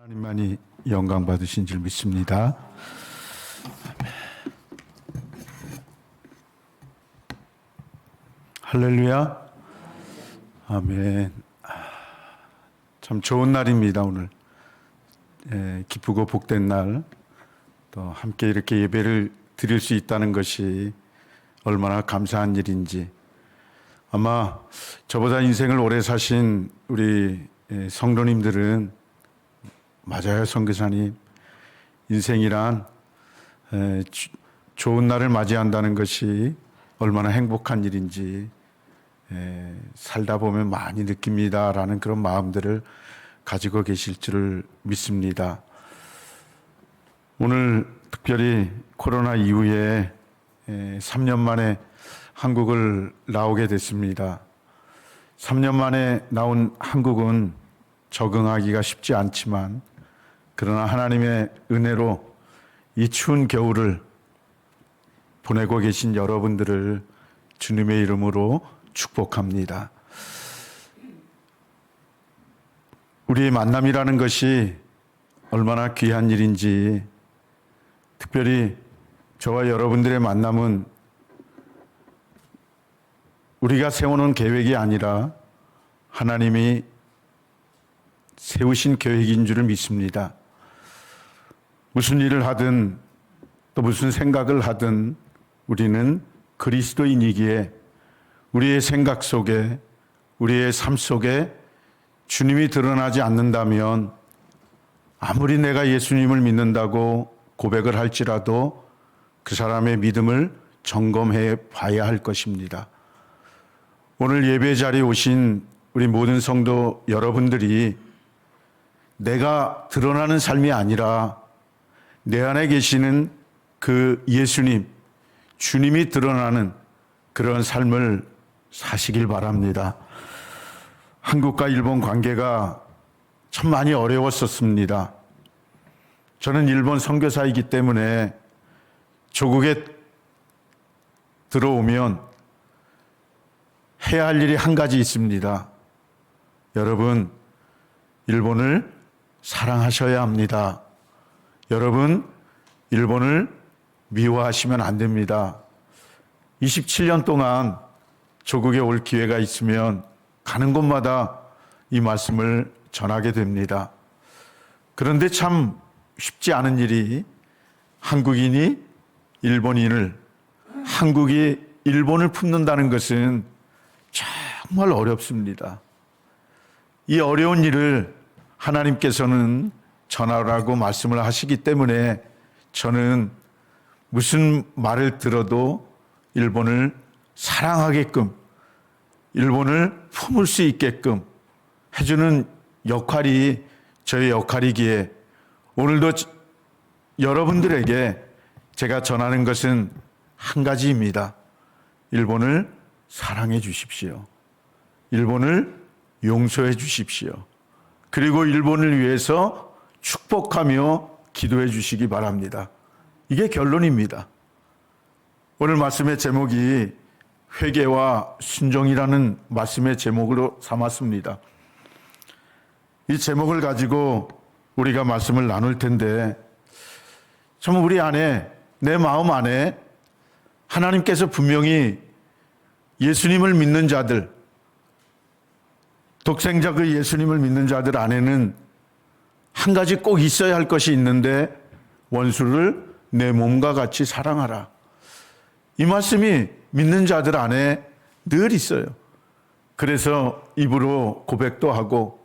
하나님만이 영광 받으신 줄 믿습니다. 할렐루야. 아멘. 참 좋은 날입니다. 오늘 기쁘고 복된 날, 또 함께 이렇게 예배를 드릴 수 있다는 것이 얼마나 감사한 일인지. 아마 저보다 인생을 오래 사신 우리 성도님들은, 맞아요, 선교사님, 인생이란 좋은 날을 맞이한다는 것이 얼마나 행복한 일인지 살다 보면 많이 느낍니다라는 그런 마음들을 가지고 계실 줄을 믿습니다. 오늘 특별히 코로나 이후에 3년 만에 한국을 나오게 됐습니다. 3년 만에 나온 한국은 적응하기가 쉽지 않지만, 그러나 하나님의 은혜로 이 추운 겨울을 보내고 계신 여러분들을 주님의 이름으로 축복합니다. 우리의 만남이라는 것이 얼마나 귀한 일인지, 특별히 저와 여러분들의 만남은 우리가 세워놓은 계획이 아니라 하나님이 세우신 계획인 줄을 믿습니다. 무슨 일을 하든 또 무슨 생각을 하든 우리는 그리스도인이기에 우리의 생각 속에, 우리의 삶 속에 주님이 드러나지 않는다면 아무리 내가 예수님을 믿는다고 고백을 할지라도 그 사람의 믿음을 점검해 봐야 할 것입니다. 오늘 예배 자리에 오신 우리 모든 성도 여러분들이 내가 드러나는 삶이 아니라 내 안에 계시는 그 예수님, 주님이 드러나는 그런 삶을 사시길 바랍니다. 한국과 일본 관계가 참 많이 어려웠었습니다. 저는 일본 선교사이기 때문에 조국에 들어오면 해야 할 일이 한 가지 있습니다. 여러분, 일본을 사랑하셔야 합니다. 여러분, 일본을 미워하시면 안 됩니다. 27년 동안 조국에 올 기회가 있으면 가는 곳마다 이 말씀을 전하게 됩니다. 그런데 참 쉽지 않은 일이, 한국인이 일본인을, 한국이 일본을 품는다는 것은 정말 어렵습니다. 이 어려운 일을 하나님께서는 전하라고 말씀을 하시기 때문에 저는 무슨 말을 들어도 일본을 사랑하게끔, 일본을 품을 수 있게끔 해주는 역할이 저의 역할이기에 오늘도 여러분들에게 제가 전하는 것은 한 가지입니다. 일본을 사랑해 주십시오. 일본을 용서해 주십시오. 그리고 일본을 위해서 축복하며 기도해 주시기 바랍니다. 이게 결론입니다. 오늘 말씀의 제목이 회개와 순종이라는 말씀의 제목으로 삼았습니다. 이 제목을 가지고 우리가 말씀을 나눌 텐데, 참 우리 안에, 내 마음 안에 하나님께서 분명히 예수님을 믿는 자들, 독생자 그 예수님을 믿는 자들 안에는 한 가지 꼭 있어야 할 것이 있는데, 원수를 내 몸과 같이 사랑하라. 이 말씀이 믿는 자들 안에 늘 있어요. 그래서 입으로 고백도 하고,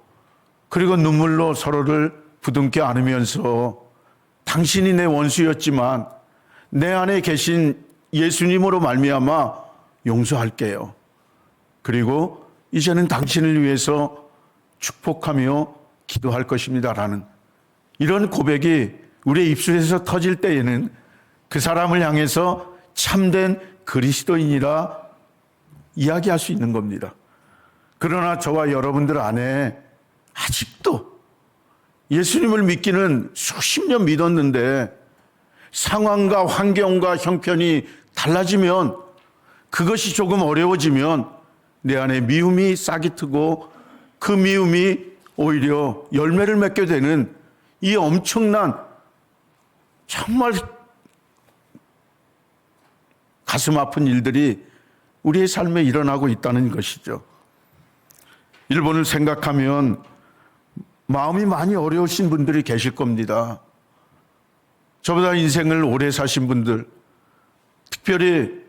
그리고 눈물로 서로를 부둥켜 안으면서 당신이 내 원수였지만 내 안에 계신 예수님으로 말미암아 용서할게요. 그리고 이제는 당신을 위해서 축복하며 기도할 것입니다라는 이런 고백이 우리의 입술에서 터질 때에는 그 사람을 향해서 참된 그리스도인이라 이야기할 수 있는 겁니다. 그러나 저와 여러분들 안에 아직도 예수님을 믿기는 수십 년 믿었는데 상황과 환경과 형편이 달라지면, 그것이 조금 어려워지면 내 안에 미움이 싹이 트고 그 미움이 오히려 열매를 맺게 되는 이 엄청난 정말 가슴 아픈 일들이 우리의 삶에 일어나고 있다는 것이죠. 일본을 생각하면 마음이 많이 어려우신 분들이 계실 겁니다. 저보다 인생을 오래 사신 분들, 특별히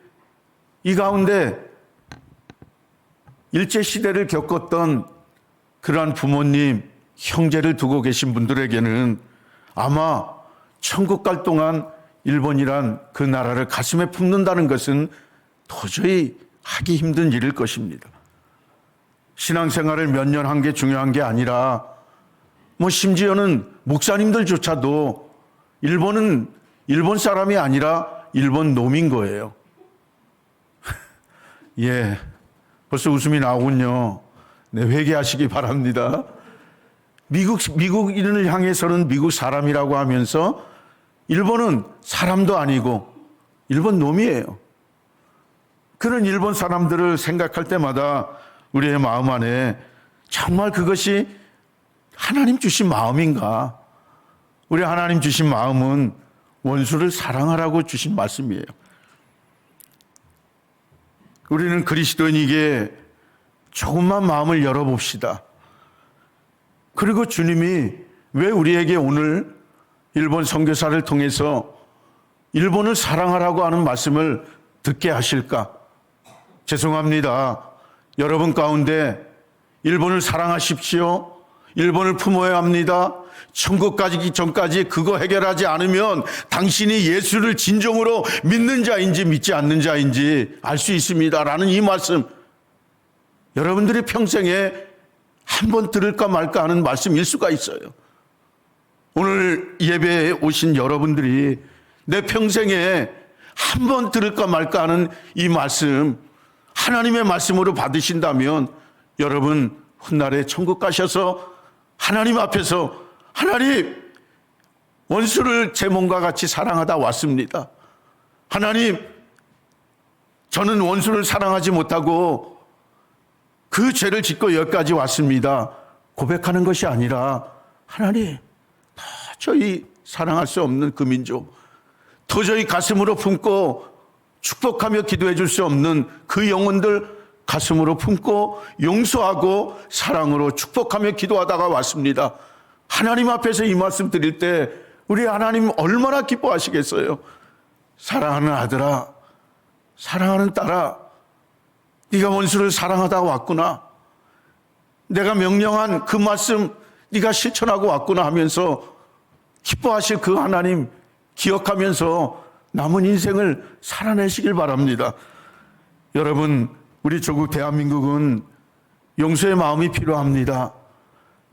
이 가운데 일제시대를 겪었던 그러한 부모님, 형제를 두고 계신 분들에게는 아마 천국 갈 동안 일본이란 그 나라를 가슴에 품는다는 것은 도저히 하기 힘든 일일 것입니다. 신앙생활을 몇 년 한 게 중요한 게 아니라 심지어는 목사님들조차도 일본은 일본 사람이 아니라 일본 놈인 거예요. 예, 벌써 웃음이 나오군요. 네, 회개하시기 바랍니다. 미국인을 향해서는 미국 사람이라고 하면서 일본은 사람도 아니고 일본 놈이에요. 그런 일본 사람들을 생각할 때마다 우리의 마음 안에 정말 그것이 하나님 주신 마음인가? 우리 하나님 주신 마음은 원수를 사랑하라고 주신 말씀이에요. 우리는 그리스도인에게 조금만 마음을 열어봅시다. 그리고 주님이 왜 우리에게 오늘 일본 선교사를 통해서 일본을 사랑하라고 하는 말씀을 듣게 하실까? 죄송합니다. 여러분 가운데 일본을 사랑하십시오. 일본을 품어야 합니다. 천국 가기 전까지 그거 해결하지 않으면 당신이 예수를 진정으로 믿는 자인지 믿지 않는 자인지 알 수 있습니다. 라는 이 말씀, 여러분들이 평생에 한 번 들을까 말까 하는 말씀일 수가 있어요. 오늘 예배에 오신 여러분들이 내 평생에 한 번 들을까 말까 하는 이 말씀, 하나님의 말씀으로 받으신다면 여러분 훗날에 천국 가셔서 하나님 앞에서 하나님, 원수를 제 몸과 같이 사랑하다 왔습니다. 하나님, 저는 원수를 사랑하지 못하고 그 죄를 짓고 여기까지 왔습니다. 고백하는 것이 아니라 하나님, 도저히 사랑할 수 없는 그 민족, 도저히 가슴으로 품고 축복하며 기도해 줄 수 없는 그 영혼들 가슴으로 품고 용서하고 사랑으로 축복하며 기도하다가 왔습니다. 하나님 앞에서 이 말씀 드릴 때 우리 하나님 얼마나 기뻐하시겠어요. 사랑하는 아들아, 사랑하는 딸아, 네가 원수를 사랑하다 왔구나. 내가 명령한 그 말씀 네가 실천하고 왔구나 하면서 기뻐하실 그 하나님 기억하면서 남은 인생을 살아내시길 바랍니다. 여러분, 우리 조국 대한민국은 용서의 마음이 필요합니다.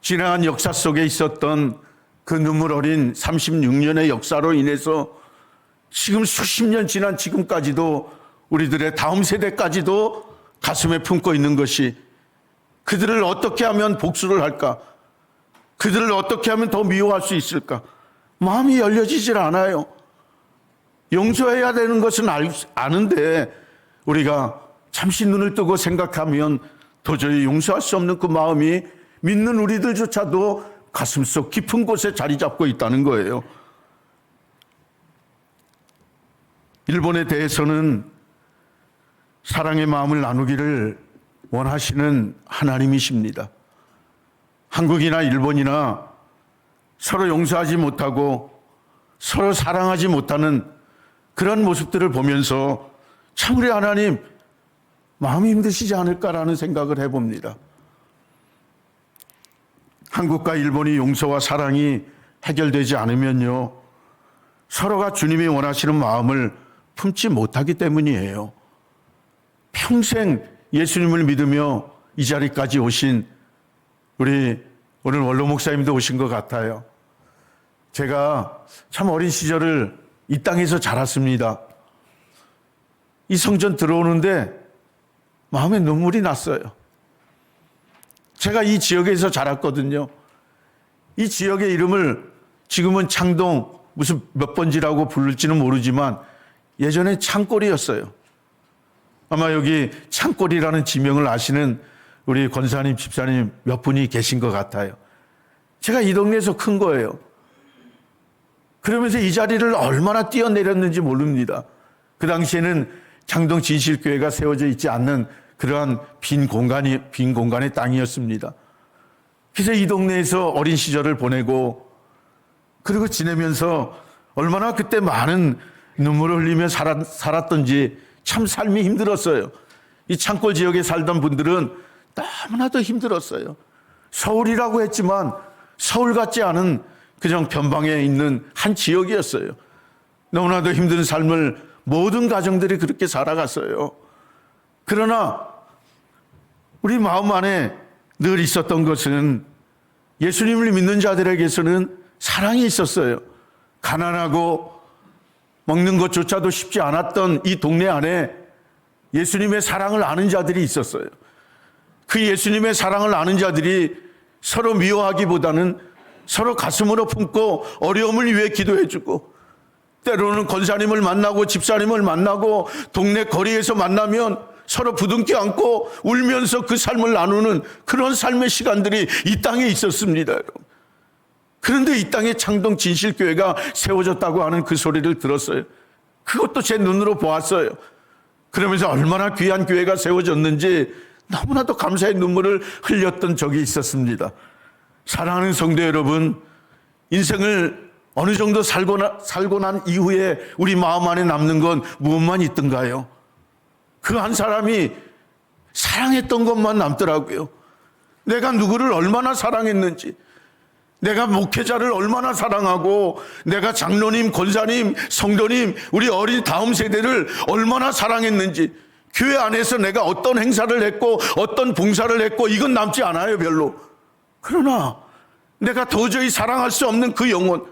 지나간 역사 속에 있었던 그 눈물 어린 36년의 역사로 인해서 지금 수십 년 지난 지금까지도 우리들의 다음 세대까지도 가슴에 품고 있는 것이 그들을 어떻게 하면 복수를 할까? 그들을 어떻게 하면 더 미워할 수 있을까? 마음이 열려지질 않아요. 용서해야 되는 것은 아는데 우리가 잠시 눈을 뜨고 생각하면 도저히 용서할 수 없는 그 마음이 믿는 우리들조차도 가슴속 깊은 곳에 자리 잡고 있다는 거예요. 일본에 대해서는 사랑의 마음을 나누기를 원하시는 하나님이십니다. 한국이나 일본이나 서로 용서하지 못하고 서로 사랑하지 못하는 그런 모습들을 보면서 참 우리 하나님 마음이 힘드시지 않을까라는 생각을 해봅니다. 한국과 일본이 용서와 사랑이 해결되지 않으면요, 서로가 주님이 원하시는 마음을 품지 못하기 때문이에요. 평생 예수님을 믿으며 이 자리까지 오신 우리 오늘 원로 목사님도 오신 것 같아요. 제가 참 어린 시절을 이 땅에서 자랐습니다. 이 성전 들어오는데 마음에 눈물이 났어요. 제가 이 지역에서 자랐거든요. 이 지역의 이름을 지금은 창동 무슨 몇 번지라고 부를지는 모르지만 예전에 창골이었어요. 아마 여기 창골이라는 지명을 아시는 우리 권사님, 집사님 몇 분이 계신 것 같아요. 제가 이 동네에서 큰 거예요. 그러면서 이 자리를 얼마나 뛰어내렸는지 모릅니다. 그 당시에는 창동 진실교회가 세워져 있지 않는 그러한 빈 공간의 땅이었습니다. 그래서 이 동네에서 어린 시절을 보내고 그리고 지내면서 얼마나 그때 많은 눈물을 흘리며 살았던지 참 삶이 힘들었어요. 이 창골 지역에 살던 분들은 너무나도 힘들었어요. 서울이라고 했지만 서울 같지 않은 그냥 변방에 있는 한 지역이었어요. 너무나도 힘든 삶을 모든 가정들이 그렇게 살아갔어요. 그러나 우리 마음 안에 늘 있었던 것은 예수님을 믿는 자들에게서는 사랑이 있었어요. 가난하고 먹는 것조차도 쉽지 않았던 이 동네 안에 예수님의 사랑을 아는 자들이 있었어요. 그 예수님의 사랑을 아는 자들이 서로 미워하기보다는 서로 가슴으로 품고 어려움을 위해 기도해주고, 때로는 권사님을 만나고 집사님을 만나고 동네 거리에서 만나면 서로 부둥켜 안고 울면서 그 삶을 나누는 그런 삶의 시간들이 이 땅에 있었습니다. 그런데 이 땅에 창동 진실교회가 세워졌다고 하는 그 소리를 들었어요. 그것도 제 눈으로 보았어요. 그러면서 얼마나 귀한 교회가 세워졌는지 너무나도 감사의 눈물을 흘렸던 적이 있었습니다. 사랑하는 성도 여러분, 인생을 어느 정도 살고 난 이후에 우리 마음 안에 남는 건 무엇만 있던가요? 그 한 사람이 사랑했던 것만 남더라고요. 내가 누구를 얼마나 사랑했는지, 내가 목회자를 얼마나 사랑하고, 내가 장로님, 권사님, 성도님, 우리 어린 다음 세대를 얼마나 사랑했는지, 교회 안에서 내가 어떤 행사를 했고 어떤 봉사를 했고 이건 남지 않아요, 별로. 그러나 내가 도저히 사랑할 수 없는 그 영혼,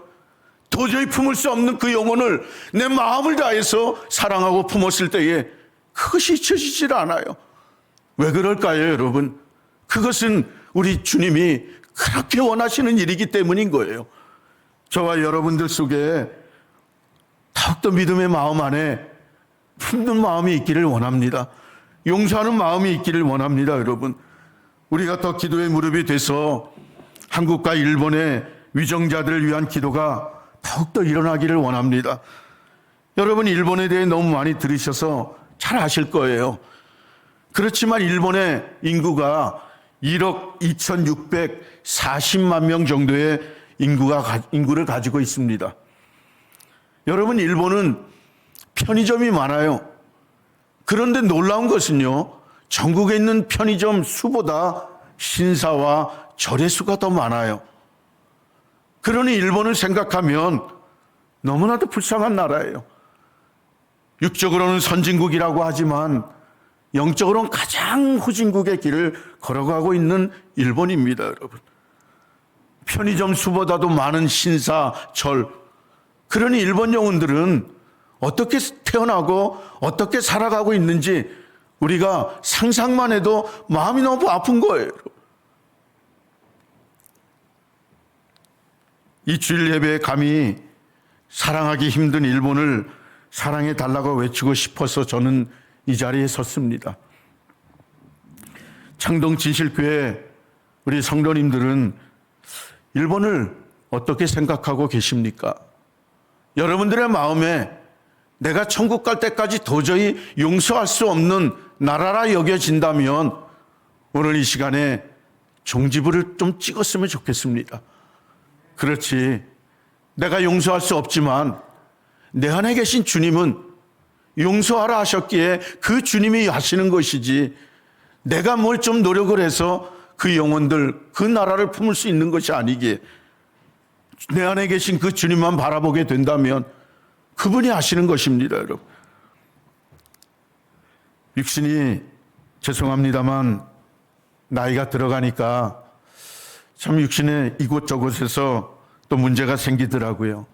도저히 품을 수 없는 그 영혼을 내 마음을 다해서 사랑하고 품었을 때에 그것이 잊혀지질 않아요. 왜 그럴까요, 여러분? 그것은 우리 주님이 그렇게 원하시는 일이기 때문인 거예요. 저와 여러분들 속에 더욱더 믿음의 마음 안에 품는 마음이 있기를 원합니다. 용서하는 마음이 있기를 원합니다, 여러분. 우리가 더 기도의 무릎이 돼서 한국과 일본의 위정자들을 위한 기도가 더욱더 일어나기를 원합니다. 여러분, 일본에 대해 너무 많이 들으셔서 잘 아실 거예요. 그렇지만 일본의 인구가 1억 2,640만 명 정도의 인구를 가지고 있습니다. 여러분, 일본은 편의점이 많아요. 그런데 놀라운 것은요, 전국에 있는 편의점 수보다 신사와 절의 수가 더 많아요. 그러니 일본을 생각하면 너무나도 불쌍한 나라예요. 육적으로는 선진국이라고 하지만 영적으로는 가장 후진국의 길을 걸어가고 있는 일본입니다, 여러분. 편의점 수보다도 많은 신사, 절. 그러니 일본 영혼들은 어떻게 태어나고 어떻게 살아가고 있는지 우리가 상상만 해도 마음이 너무 아픈 거예요. 이 주일 예배에 감히 사랑하기 힘든 일본을 사랑해 달라고 외치고 싶어서 저는 이 자리에 섰습니다. 창동 진실교회 우리 성도님들은 일본을 어떻게 생각하고 계십니까? 여러분들의 마음에 내가 천국 갈 때까지 도저히 용서할 수 없는 나라라 여겨진다면 오늘 이 시간에 종지부를 좀 찍었으면 좋겠습니다. 그렇지, 내가 용서할 수 없지만 내 안에 계신 주님은 용서하라 하셨기에 그 주님이 하시는 것이지, 내가 뭘 좀 노력을 해서 그 영혼들, 그 나라를 품을 수 있는 것이 아니기에 내 안에 계신 그 주님만 바라보게 된다면 그분이 하시는 것입니다, 여러분. 육신이 죄송합니다만 나이가 들어가니까 참 육신의 이곳저곳에서 또 문제가 생기더라고요.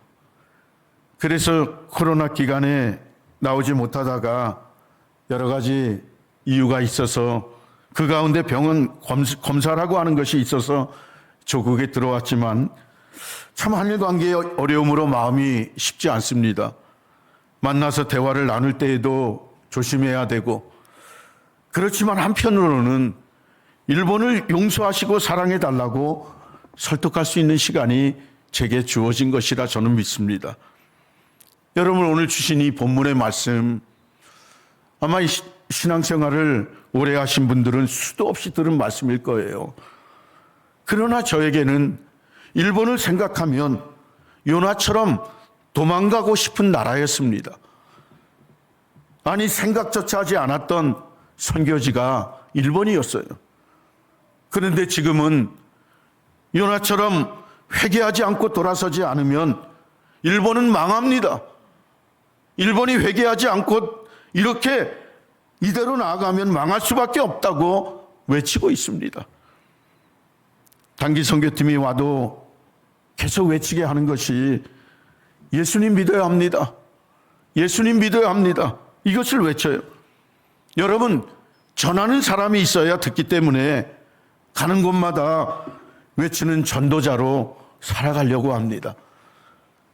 그래서 코로나 기간에 나오지 못하다가 여러 가지 이유가 있어서 그 가운데 병원 검사라고 하는 것이 있어서 조국에 들어왔지만 참 한일관계의 어려움으로 마음이 쉽지 않습니다. 만나서 대화를 나눌 때에도 조심해야 되고, 그렇지만 한편으로는 일본을 용서하시고 사랑해 달라고 설득할 수 있는 시간이 제게 주어진 것이라 저는 믿습니다. 여러분, 오늘 주신 이 본문의 말씀, 아마 이 신앙생활을 오래 하신 분들은 수도 없이 들은 말씀일 거예요. 그러나 저에게는 일본을 생각하면 요나처럼 도망가고 싶은 나라였습니다. 아니, 생각조차 하지 않았던 선교지가 일본이었어요. 그런데 지금은 요나처럼 회개하지 않고 돌아서지 않으면 일본은 망합니다. 일본이 회개하지 않고 이렇게 이대로 나아가면 망할 수밖에 없다고 외치고 있습니다. 단기 선교팀이 와도 계속 외치게 하는 것이 예수님 믿어야 합니다. 예수님 믿어야 합니다. 이것을 외쳐요. 여러분, 전하는 사람이 있어야 듣기 때문에 가는 곳마다 외치는 전도자로 살아가려고 합니다.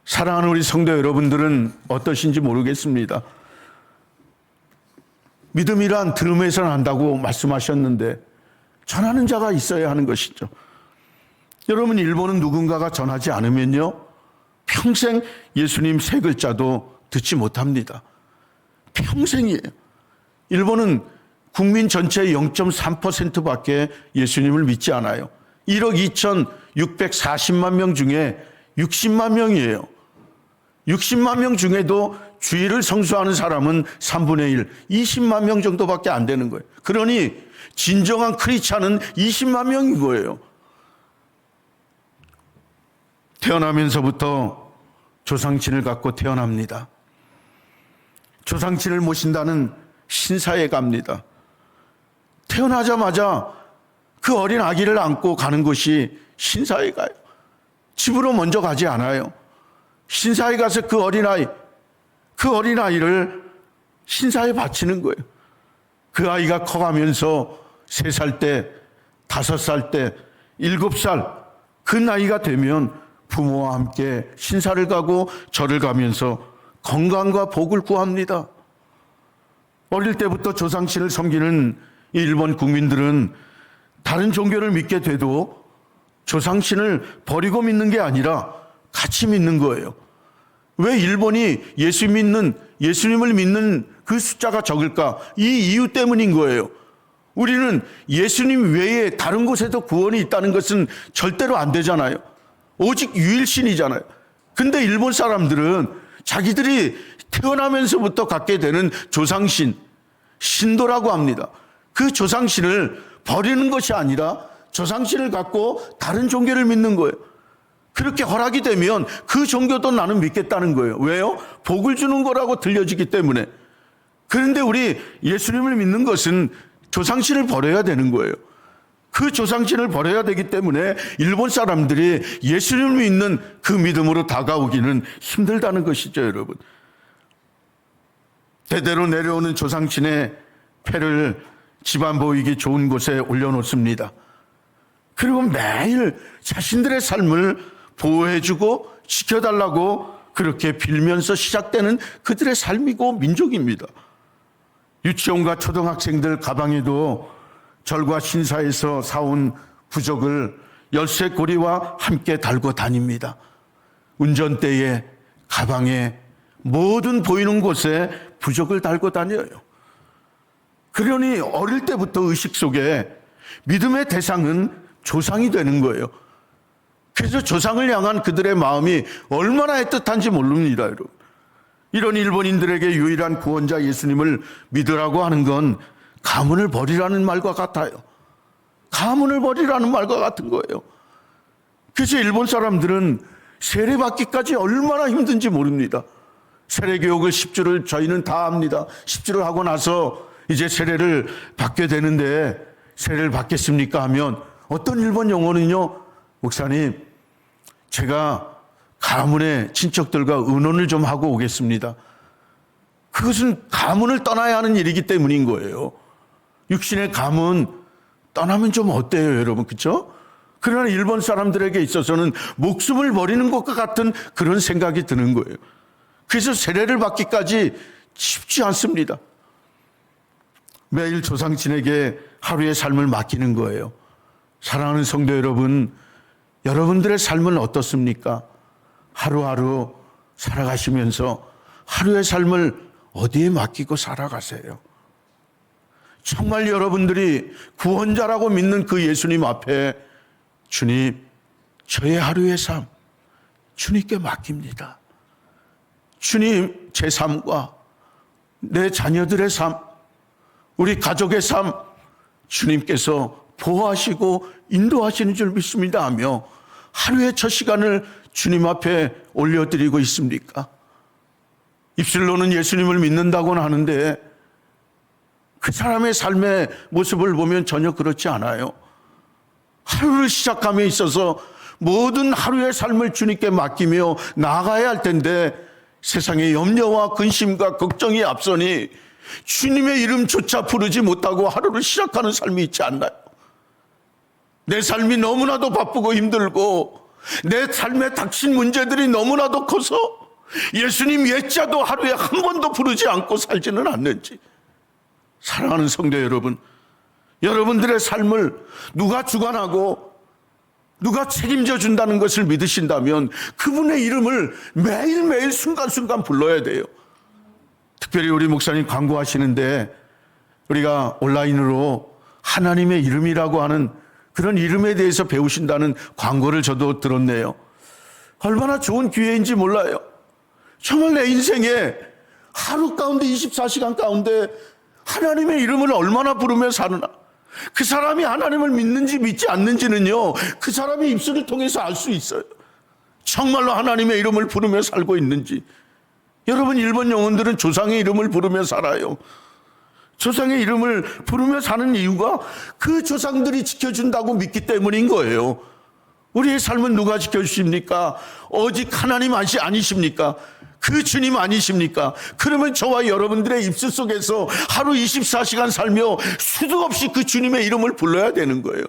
사랑하는 우리 성도 여러분들은 어떠신지 모르겠습니다. 믿음이란 들음에서 난다고 말씀하셨는데 전하는 자가 있어야 하는 것이죠. 여러분, 일본은 누군가가 전하지 않으면요, 평생 예수님 세 글자도 듣지 못합니다. 평생이에요. 일본은 국민 전체의 0.3%밖에 예수님을 믿지 않아요. 1억 2,640만 명 중에 60만 명이에요. 60만 명 중에도 주일을 성수하는 사람은 3분의 1, 20만 명 정도밖에 안 되는 거예요. 그러니 진정한 크리스찬은 20만 명인 거예요. 태어나면서부터 조상친을 갖고 태어납니다. 조상친을 모신다는 신사에 갑니다. 태어나자마자 그 어린 아기를 안고 가는 곳이 신사에 가요. 집으로 먼저 가지 않아요. 신사에 가서 그 어린아이를 신사에 바치는 거예요. 그 아이가 커가면서 3살 때, 5살 때, 7살 그 나이가 되면 부모와 함께 신사를 가고 절을 가면서 건강과 복을 구합니다. 어릴 때부터 조상신을 섬기는 일본 국민들은 다른 종교를 믿게 돼도 조상신을 버리고 믿는 게 아니라 같이 믿는 거예요. 왜 일본이 예수님을 믿는 그 숫자가 적을까? 이 이유 때문인 거예요. 우리는 예수님 외에 다른 곳에도 구원이 있다는 것은 절대로 안 되잖아요. 오직 유일신이잖아요. 근데 일본 사람들은 자기들이 태어나면서부터 갖게 되는 조상신, 신도라고 합니다. 그 조상신을 버리는 것이 아니라 조상신을 갖고 다른 종교를 믿는 거예요. 그렇게 허락이 되면 그 종교도 나는 믿겠다는 거예요. 왜요? 복을 주는 거라고 들려지기 때문에. 그런데 우리 예수님을 믿는 것은 조상신을 버려야 되는 거예요. 그 조상신을 버려야 되기 때문에 일본 사람들이 예수님을 믿는 그 믿음으로 다가오기는 힘들다는 것이죠, 여러분. 대대로 내려오는 조상신의 패를 집안 보이기 좋은 곳에 올려놓습니다. 그리고 매일 자신들의 삶을 보호해주고 지켜달라고 그렇게 빌면서 시작되는 그들의 삶이고 민족입니다. 유치원과 초등학생들 가방에도 절과 신사에서 사온 부적을 열쇠고리와 함께 달고 다닙니다. 운전대에, 가방에, 모든 보이는 곳에 부적을 달고 다녀요. 그러니 어릴 때부터 의식 속에 믿음의 대상은 조상이 되는 거예요. 그래서 조상을 향한 그들의 마음이 얼마나 애틋한지 모릅니다, 여러분. 이런 일본인들에게 유일한 구원자 예수님을 믿으라고 하는 건 가문을 버리라는 말과 같아요. 가문을 버리라는 말과 같은 거예요. 그래서 일본 사람들은 세례받기까지 얼마나 힘든지 모릅니다. 세례교육을 10주를 저희는 다 합니다. 10주를 하고 나서 이제 세례를 받게 되는데 세례를 받겠습니까 하면 어떤 일본 영혼은요, 목사님, 제가 가문의 친척들과 의논을 좀 하고 오겠습니다. 그것은 가문을 떠나야 하는 일이기 때문인 거예요. 육신의 가문 떠나면 좀 어때요, 여러분? 그렇죠? 그러나 일본 사람들에게 있어서는 목숨을 버리는 것과 같은 그런 생각이 드는 거예요. 그래서 세례를 받기까지 쉽지 않습니다. 매일 조상친에게 하루의 삶을 맡기는 거예요. 사랑하는 성도 여러분, 여러분들의 삶은 어떻습니까? 하루하루 살아가시면서 하루의 삶을 어디에 맡기고 살아가세요? 정말 여러분들이 구원자라고 믿는 그 예수님 앞에 주님, 저의 하루의 삶 주님께 맡깁니다. 주님, 제 삶과 내 자녀들의 삶, 우리 가족의 삶 주님께서 보호하시고 인도하시는 줄 믿습니다 하며 하루의 첫 시간을 주님 앞에 올려드리고 있습니까? 입술로는 예수님을 믿는다고는 하는데 그 사람의 삶의 모습을 보면 전혀 그렇지 않아요. 하루를 시작함에 있어서 모든 하루의 삶을 주님께 맡기며 나아가야 할 텐데 세상의 염려와 근심과 걱정이 앞서니 주님의 이름조차 부르지 못하고 하루를 시작하는 삶이 있지 않나요? 내 삶이 너무나도 바쁘고 힘들고 내 삶에 닥친 문제들이 너무나도 커서 예수님 옛자도 하루에 한 번도 부르지 않고 살지는 않는지. 사랑하는 성도 여러분, 여러분들의 삶을 누가 주관하고 누가 책임져 준다는 것을 믿으신다면 그분의 이름을 매일매일 순간순간 불러야 돼요. 특별히 우리 목사님 광고하시는데 우리가 온라인으로 하나님의 이름이라고 하는 그런 이름에 대해서 배우신다는 광고를 저도 들었네요. 얼마나 좋은 기회인지 몰라요. 정말 내 인생에 하루 가운데 24시간 가운데 하나님의 이름을 얼마나 부르며 사느나, 그 사람이 하나님을 믿는지 믿지 않는지는요 그 사람의 입술을 통해서 알 수 있어요. 정말로 하나님의 이름을 부르며 살고 있는지. 여러분, 일본 영혼들은 조상의 이름을 부르며 살아요. 조상의 이름을 부르며 사는 이유가 그 조상들이 지켜준다고 믿기 때문인 거예요. 우리의 삶은 누가 지켜주십니까? 오직 하나님 아니십니까? 그 주님 아니십니까? 그러면 저와 여러분들의 입술 속에서 하루 24시간 살며 수도 없이 그 주님의 이름을 불러야 되는 거예요.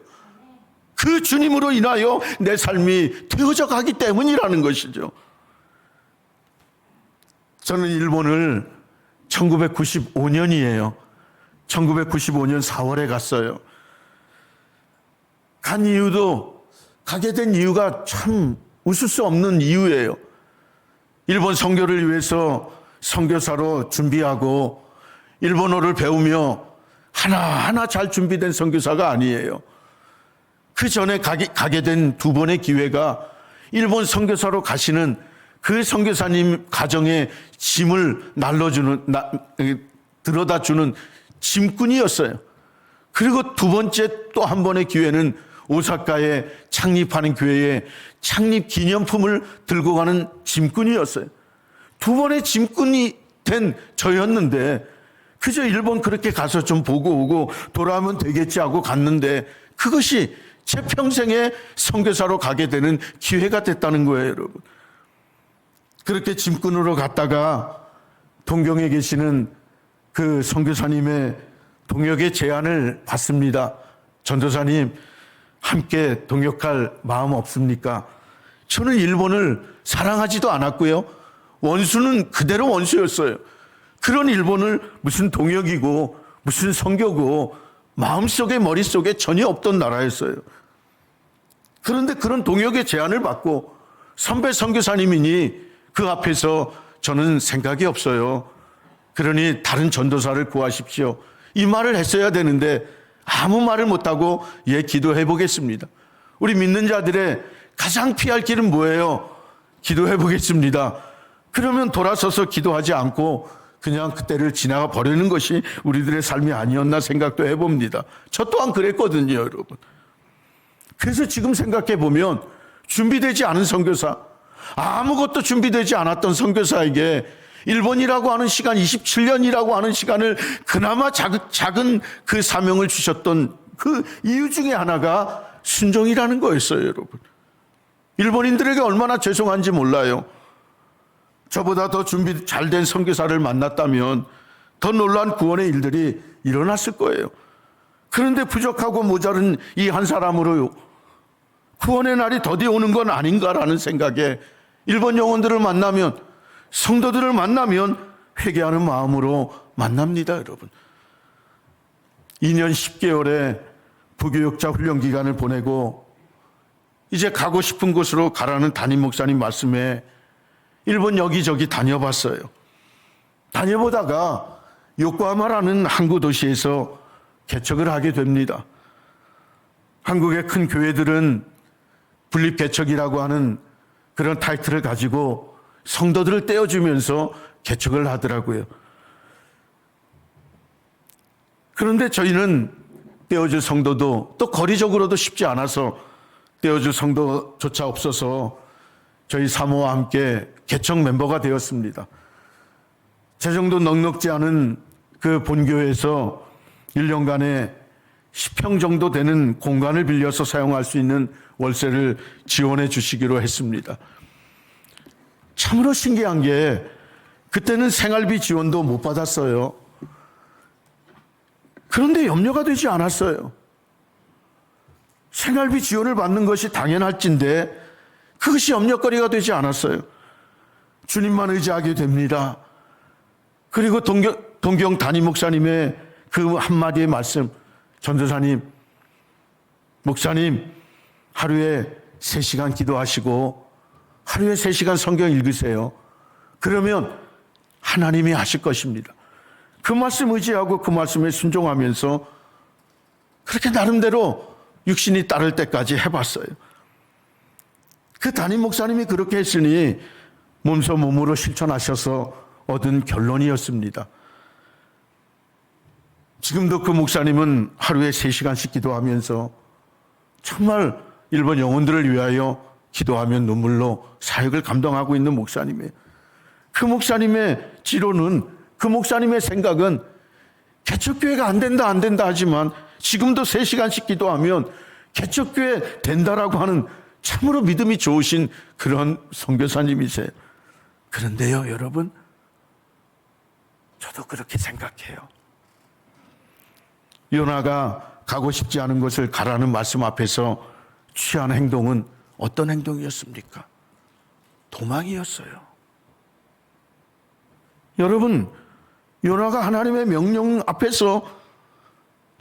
그 주님으로 인하여 내 삶이 되어져 가기 때문이라는 것이죠. 저는 일본을 1995년이에요. 1995년 4월에 갔어요. 가게 된 이유가 참 웃을 수 없는 이유예요. 일본 선교를 위해서 선교사로 준비하고 일본어를 배우며 하나하나 잘 준비된 선교사가 아니에요. 그 전에 가게 된 두 번의 기회가 일본 선교사로 가시는 그 선교사님 가정에 짐을 들어다 주는 짐꾼이었어요. 그리고 두 번째 또 한 번의 기회는 오사카에 창립하는 교회에 창립 기념품을 들고 가는 짐꾼이었어요. 두 번의 짐꾼이 된 저였는데 그저 일본 그렇게 가서 좀 보고 오고 돌아오면 되겠지 하고 갔는데 그것이 제 평생에 선교사로 가게 되는 기회가 됐다는 거예요, 여러분. 그렇게 짐꾼으로 갔다가 동경에 계시는 그 선교사님의 동역의 제안을 받습니다. 전도사님, 함께 동역할 마음 없습니까? 저는 일본을 사랑하지도 않았고요. 원수는 그대로 원수였어요. 그런 일본을 무슨 동역이고 무슨 선교고 마음속에 머릿속에 전혀 없던 나라였어요. 그런데 그런 동역의 제안을 받고 선배 선교사님이니 그 앞에서 저는 생각이 없어요. 그러니 다른 전도사를 구하십시오. 이 말을 했어야 되는데 아무 말을 못하고 기도해 보겠습니다. 우리 믿는 자들의 가장 피할 길은 뭐예요? 기도해 보겠습니다. 그러면 돌아서서 기도하지 않고 그냥 그때를 지나가 버리는 것이 우리들의 삶이 아니었나 생각도 해봅니다. 저 또한 그랬거든요, 여러분. 그래서 지금 생각해 보면 준비되지 않은 선교사, 아무것도 준비되지 않았던 선교사에게 일본이라고 하는 시간, 27년이라고 하는 시간을 그나마 작은 그 사명을 주셨던 그 이유 중에 하나가 순종이라는 거였어요, 여러분. 일본인들에게 얼마나 죄송한지 몰라요. 저보다 더 준비 잘된 선교사를 만났다면 더 놀라운 구원의 일들이 일어났을 거예요. 그런데 부족하고 모자른 이 한 사람으로 구원의 날이 더디 오는 건 아닌가라는 생각에 일본 영혼들을 만나면, 성도들을 만나면 회개하는 마음으로 만납니다, 여러분. 2년 10개월의 부교육자 훈련 기간을 보내고 이제 가고 싶은 곳으로 가라는 담임 목사님 말씀에 일본 여기저기 다녀봤어요. 다녀보다가 요코하마라는 항구 도시에서 개척을 하게 됩니다. 한국의 큰 교회들은 분립개척이라고 하는 그런 타이틀을 가지고 성도들을 떼어주면서 개척을 하더라고요. 그런데 저희는 떼어줄 성도도 또 거리적으로도 쉽지 않아서 떼어줄 성도조차 없어서 저희 사모와 함께 개척 멤버가 되었습니다. 제 정도 넉넉지 않은 그 본교회에서 1년간에 10평 정도 되는 공간을 빌려서 사용할 수 있는 월세를 지원해 주시기로 했습니다. 참으로 신기한 게 그때는 생활비 지원도 못 받았어요. 그런데 염려가 되지 않았어요. 생활비 지원을 받는 것이 당연할진데 그것이 염려거리가 되지 않았어요. 주님만 의지하게 됩니다. 그리고 동경 담임 목사님의 그 한마디의 말씀, 전도사님, 목사님 하루에 3시간 기도하시고 하루에 3시간 성경 읽으세요. 그러면 하나님이 하실 것입니다. 그 말씀 의지하고 그 말씀에 순종하면서 그렇게 나름대로 육신이 따를 때까지 해봤어요. 그 담임 목사님이 그렇게 했으니 몸소 몸으로 실천하셔서 얻은 결론이었습니다. 지금도 그 목사님은 하루에 3시간씩 기도하면서 정말 일본 영혼들을 위하여 기도하며 눈물로 사역을 감당하고 있는 목사님이에요. 그 목사님의 지로는, 그 목사님의 생각은 개척교회가 안 된다 하지만 지금도 3시간씩 기도하면 개척교회 된다라고 하는 참으로 믿음이 좋으신 그런 선교사님이세요. 그런데요, 여러분, 저도 그렇게 생각해요. 요나가 가고 싶지 않은 것을 가라는 말씀 앞에서 취한 행동은 어떤 행동이었습니까? 도망이었어요. 여러분, 요나가 하나님의 명령 앞에서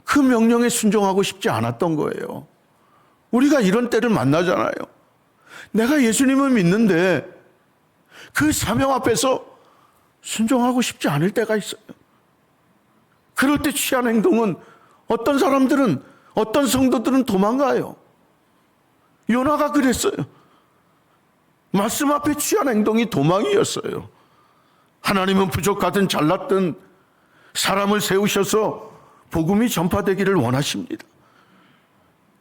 그 명령에 순종하고 싶지 않았던 거예요. 우리가 이런 때를 만나잖아요. 내가 예수님을 믿는데 그 사명 앞에서 순종하고 싶지 않을 때가 있어요. 그럴 때 취한 행동은 어떤 사람들은, 어떤 성도들은 도망가요. 요나가 그랬어요. 말씀 앞에 취한 행동이 도망이었어요. 하나님은 부족하든 잘났든 사람을 세우셔서 복음이 전파되기를 원하십니다.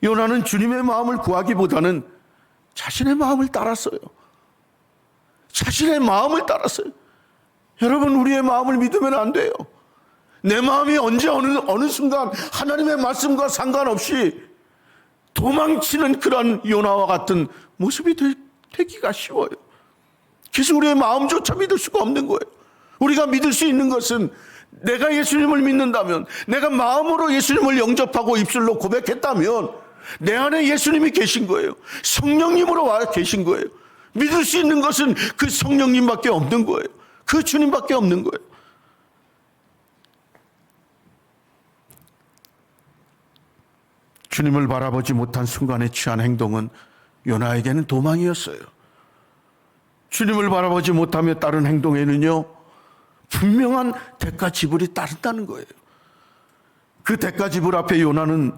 요나는 주님의 마음을 구하기보다는 자신의 마음을 따랐어요. 자신의 마음을 따랐어요. 여러분, 우리의 마음을 믿으면 안 돼요. 내 마음이 언제 어느 순간 하나님의 말씀과 상관없이 도망치는 그런 요나와 같은 모습이 되기가 쉬워요. 그래서 우리의 마음조차 믿을 수가 없는 거예요. 우리가 믿을 수 있는 것은 내가 예수님을 믿는다면, 내가 마음으로 예수님을 영접하고 입술로 고백했다면 내 안에 예수님이 계신 거예요. 성령님으로 와 계신 거예요. 믿을 수 있는 것은 그 성령님밖에 없는 거예요. 그 주님밖에 없는 거예요. 주님을 바라보지 못한 순간에 취한 행동은 요나에게는 도망이었어요. 주님을 바라보지 못하며 따른 행동에는요, 분명한 대가 지불이 따른다는 거예요. 그 대가 지불 앞에 요나는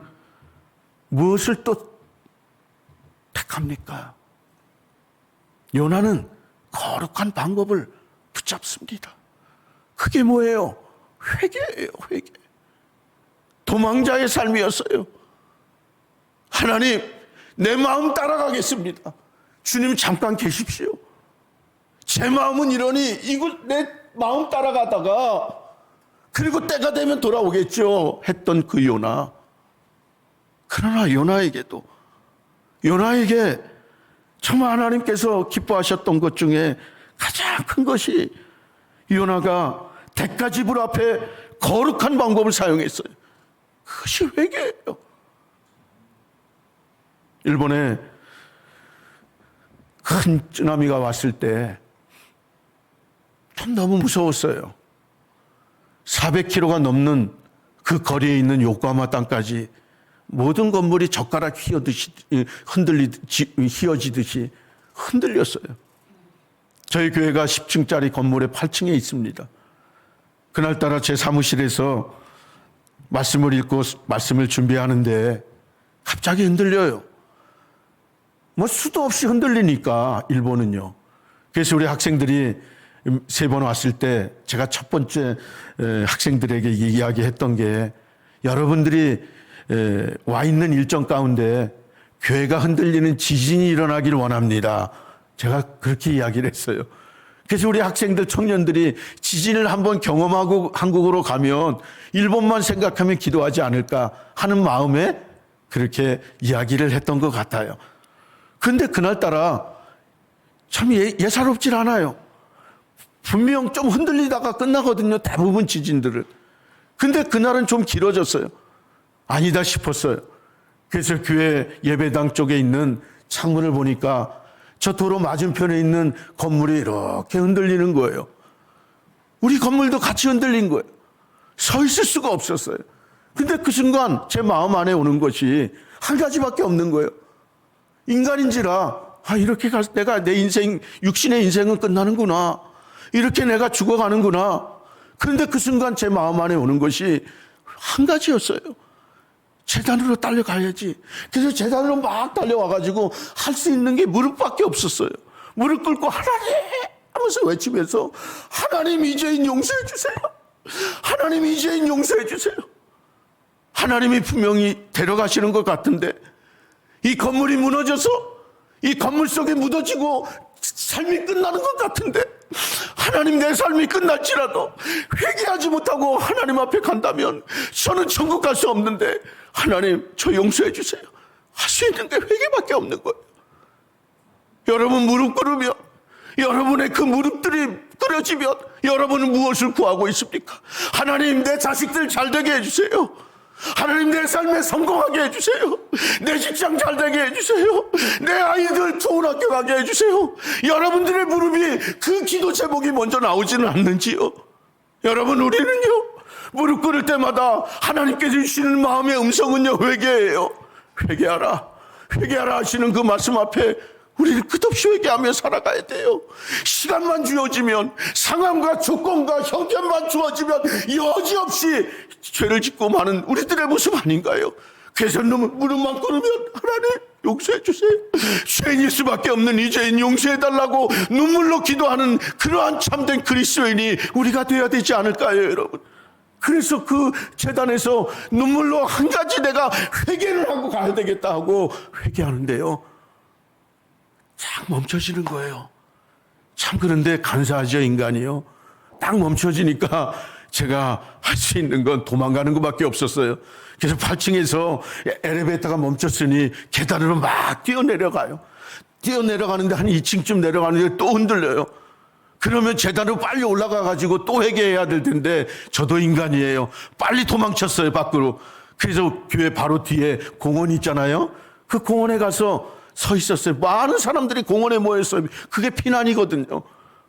무엇을 또 택합니까? 요나는 거룩한 방법을 붙잡습니다. 그게 뭐예요? 회개예요, 회개. 도망자의 삶이었어요. 하나님, 내 마음 따라가겠습니다. 주님 잠깐 계십시오. 제 마음은 이러니 이곳 내 마음 따라가다가 그리고 때가 되면 돌아오겠죠 했던 그 요나. 그러나 요나에게 정말 하나님께서 기뻐하셨던 것 중에 가장 큰 것이 요나가 대가 지불 앞에 거룩한 방법을 사용했어요. 그것이 회개예요. 일본에 큰 쓰나미가 왔을 때 참 너무 무서웠어요. 400km가 넘는 그 거리에 있는 요코하마 땅까지 모든 건물이 젓가락 휘어지듯이 흔들렸어요. 저희 교회가 10층짜리 건물의 8층에 있습니다. 그날따라 제 사무실에서 말씀을 읽고 말씀을 준비하는데 갑자기 흔들려요. 뭐 수도 없이 흔들리니까 일본은요. 그래서 우리 학생들이 3번 왔을 때 제가 첫 번째 학생들에게 이야기했던 게 여러분들이 와 있는 일정 가운데 교회가 흔들리는 지진이 일어나길 원합니다. 제가 그렇게 이야기를 했어요. 그래서 우리 학생들, 청년들이 지진을 한번 경험하고 한국으로 가면 일본만 생각하면 기도하지 않을까 하는 마음에 그렇게 이야기를 했던 것 같아요. 그런데 그날따라 참 예사롭질 않아요. 분명 좀 흔들리다가 끝나거든요. 대부분 지진들은. 근데 그날은 좀 길어졌어요. 아니다 싶었어요. 그래서 교회 예배당 쪽에 있는 창문을 보니까 저 도로 맞은편에 있는 건물이 이렇게 흔들리는 거예요. 우리 건물도 같이 흔들린 거예요. 서 있을 수가 없었어요. 근데 그 순간 제 마음 안에 오는 것이 한 가지밖에 없는 거예요. 인간인지라 이렇게 내가 내 인생, 육신의 인생은 끝나는구나. 이렇게 내가 죽어가는구나. 그런데 그 순간 제 마음 안에 오는 것이 한 가지였어요. 제단으로 달려가야지. 그래서 제단으로 막 달려와가지고 할 수 있는 게 무릎밖에 없었어요. 무릎 꿇고 하나님 하면서 외치면서 하나님 이제인 용서해 주세요. 하나님 이제인 용서해 주세요. 하나님이 분명히 데려가시는 것 같은데 이 건물이 무너져서 이 건물 속에 묻어지고 삶이 끝나는 것 같은데 하나님 내 삶이 끝날지라도 회개하지 못하고 하나님 앞에 간다면 저는 천국 갈 수 없는데 하나님 저 용서해 주세요. 할 수 있는 게 회개밖에 없는 거예요. 여러분 무릎 꿇으면 여러분의 그 무릎들이 꿇어지면 여러분은 무엇을 구하고 있습니까? 하나님 내 자식들 잘 되게 해주세요. 하나님 내 삶에 성공하게 해주세요. 내 직장 잘 되게 해주세요. 내 아이들 좋은 학교 가게 해주세요. 여러분들의 무릎이 그 기도 제목이 먼저 나오지는 않는지요? 여러분 우리는요 무릎 꿇을 때마다 하나님께서 주시는 마음의 음성은요 회개예요. 회개하라 회개하라 하시는 그 말씀 앞에 우리는 끝없이 회개하며 살아가야 돼요. 시간만 주어지면 상황과 조건과 형편만 주어지면 여지없이 죄를 짓고 마는 우리들의 모습 아닌가요? 그래서 무릎만 꿇으면 하나님 용서해 주세요. 죄인일 수밖에 없는 이 죄인 용서해달라고 눈물로 기도하는 그러한 참된 그리스도인이 우리가 돼야 되지 않을까요, 여러분? 그래서 그 제단에서 눈물로 한 가지 내가 회개를 하고 가야 되겠다 하고 회개하는데요. 딱 멈춰지는 거예요. 참 그런데 간사하죠, 인간이요. 딱 멈춰지니까 제가 할 수 있는 건 도망가는 것밖에 없었어요. 그래서 8층에서 엘리베이터가 멈췄으니 계단으로 막 뛰어내려가요. 뛰어내려가는데 한 2층쯤 내려가는데 또 흔들려요. 그러면 계단으로 빨리 올라가가지고 또 회개해야 될 텐데 저도 인간이에요. 빨리 도망쳤어요, 밖으로. 그래서 교회 바로 뒤에 공원 있잖아요. 그 공원에 가서 서 있었어요. 많은 사람들이 공원에 모였어요. 그게 피난이거든요.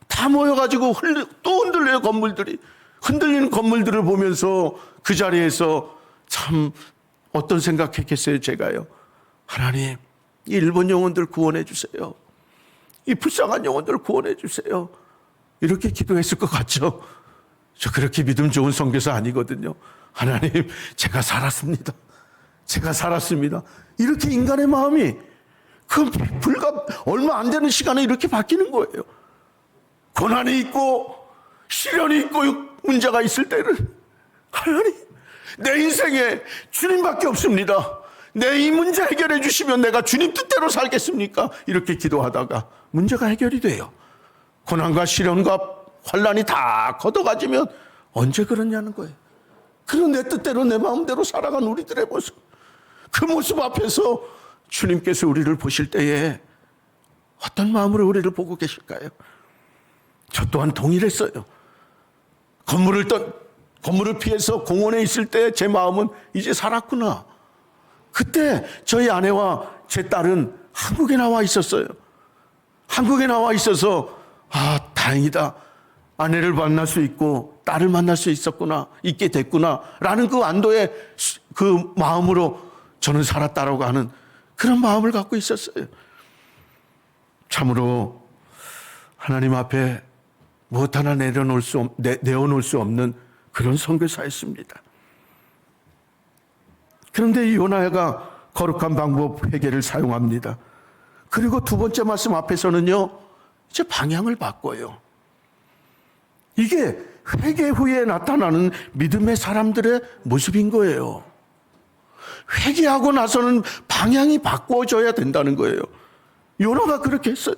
다 모여가지고 또 흔들려요, 건물들이. 흔들리는 건물들을 보면서 그 자리에서 참 어떤 생각했겠어요, 제가요. 하나님, 이 일본 영혼들 구원해 주세요. 이 불쌍한 영혼들 구원해 주세요. 이렇게 기도했을 것 같죠? 저 그렇게 믿음 좋은 선교사 아니거든요. 하나님, 제가 살았습니다. 제가 살았습니다. 이렇게 인간의 마음이 그 불과 얼마 안 되는 시간에 이렇게 바뀌는 거예요. 고난이 있고 시련이 있고 문제가 있을 때는 하나님 내 인생에 주님밖에 없습니다. 내 이 문제 해결해 주시면 내가 주님 뜻대로 살겠습니까? 이렇게 기도하다가 문제가 해결이 돼요. 고난과 시련과 환난이 다 걷어가지면 언제 그러냐는 거예요. 그런 내 뜻대로 내 마음대로 살아간 우리들의 모습, 그 모습 앞에서 주님께서 우리를 보실 때에 어떤 마음으로 우리를 보고 계실까요? 저 또한 동일했어요. 건물을 피해서 공원에 있을 때 제 마음은 이제 살았구나. 그때 저희 아내와 제 딸은 한국에 나와 있었어요. 한국에 나와 있어서 다행이다. 아내를 만날 수 있고 딸을 만날 수 있게 됐구나 라는 그 안도의 그 마음으로 저는 살았다라고 하는 그런 마음을 갖고 있었어요. 참으로 하나님 앞에 무엇 하나 내어놓을 수 없는 그런 선교사였습니다. 그런데 이 요나가 거룩한 방법 회개를 사용합니다. 그리고 두 번째 말씀 앞에서는요, 이제 방향을 바꿔요. 이게 회개 후에 나타나는 믿음의 사람들의 모습인 거예요. 회개하고 나서는 방향이 바꿔져야 된다는 거예요. 요나가 그렇게 했어요.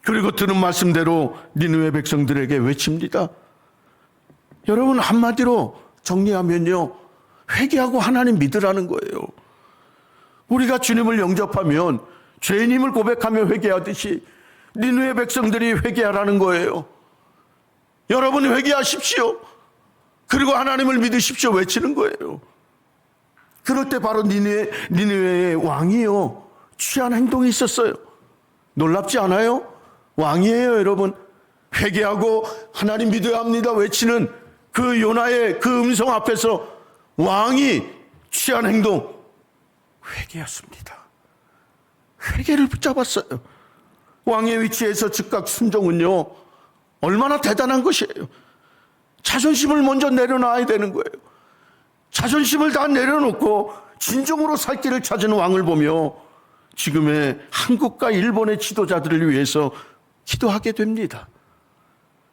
그리고 들은 말씀대로 니느웨 백성들에게 외칩니다. 여러분, 한마디로 정리하면요, 회개하고 하나님 믿으라는 거예요. 우리가 주님을 영접하면 죄인임을 고백하며 회개하듯이 니느웨 백성들이 회개하라는 거예요. 여러분 회개하십시오. 그리고 하나님을 믿으십시오. 외치는 거예요. 그럴 때 바로 니느웨의 왕이요, 취한 행동이 있었어요. 놀랍지 않아요? 왕이에요, 여러분. 회개하고 하나님 믿어야 합니다 외치는 그 요나의 그 음성 앞에서 왕이 취한 행동, 회개였습니다. 회개를 붙잡았어요. 왕의 위치에서 즉각 순종은요, 얼마나 대단한 것이에요. 자존심을 먼저 내려놔야 되는 거예요. 자존심을 다 내려놓고 진정으로 살 길을 찾은 왕을 보며 지금의 한국과 일본의 지도자들을 위해서 기도하게 됩니다.